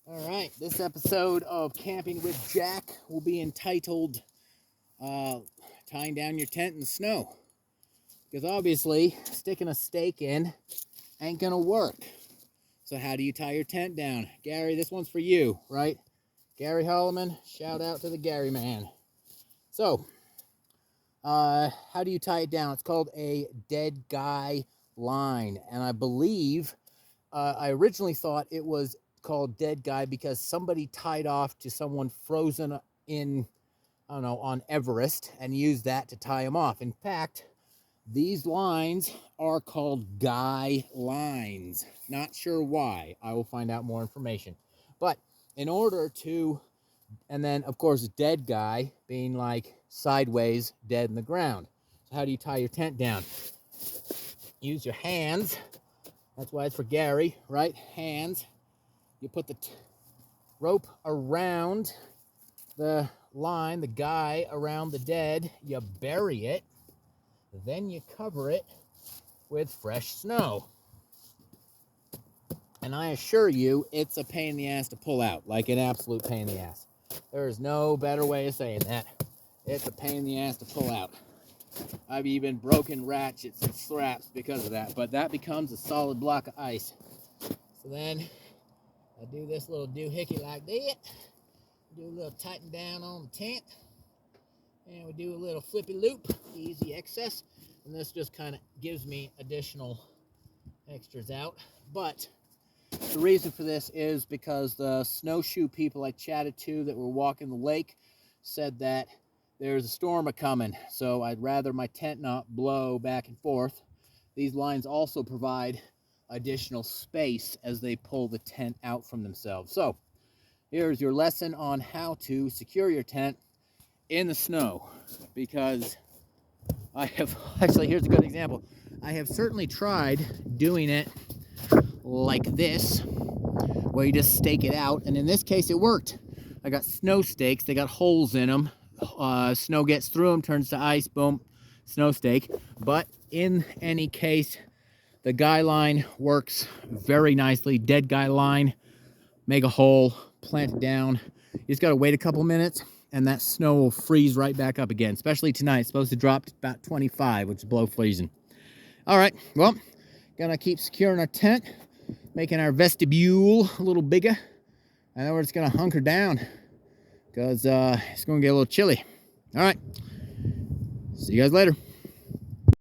All right, this episode of Camping with Jack will be entitled Tying Down Your Tent in the Snow. Because obviously, sticking a stake in ain't gonna work. So how do you tie your tent down? Gary, this one's for you, right? Gary Holloman, shout out to the Gary man. So, how do you tie it down? It's called a dead guy line. And I believe, I originally thought it was called dead guy because somebody tied off to someone frozen in, I don't know, on Everest and used that to tie him off. In fact, these lines are called guy lines. Not sure why. I will find out more information. But in order to, and then of course, dead guy being like sideways, dead in the ground. So how do you tie your tent down? Use your hands. That's why it's for Gary, right? Hands. You put the rope around the line, the guy around the dead. You bury it. Then you cover it with fresh snow. And I assure you, it's a pain in the ass to pull out. Like an absolute pain in the ass. There is no better way of saying that. It's a pain in the ass to pull out. I've even broken ratchets and straps because of that. But that becomes a solid block of ice. So then I do this little doohickey like that. Do a little tighten down on the tent. And we do a little flippy loop, easy excess. And this just kind of gives me additional extras out. But the reason for this is because the snowshoe people I chatted to that were walking the lake said that there's a storm a-coming. So I'd rather my tent not blow back and forth. These lines also provide additional space as they pull the tent out from themselves. So here's your lesson on how to secure your tent in the snow, because I have, actually here's a good example. I have certainly tried doing it like this, where you just stake it out, and in this case it worked. I got snow stakes, they got holes in them, snow gets through them, turns to ice, boom, snow stake. But in any case, the guy line works very nicely. Dead guy line, make a hole, plant it down. You just gotta wait a couple minutes and that snow will freeze right back up again, especially tonight. It's supposed to drop to about 25, which is below freezing. All right, well, gonna keep securing our tent, making our vestibule a little bigger, and then we're just gonna hunker down because it's gonna get a little chilly. All right, see you guys later.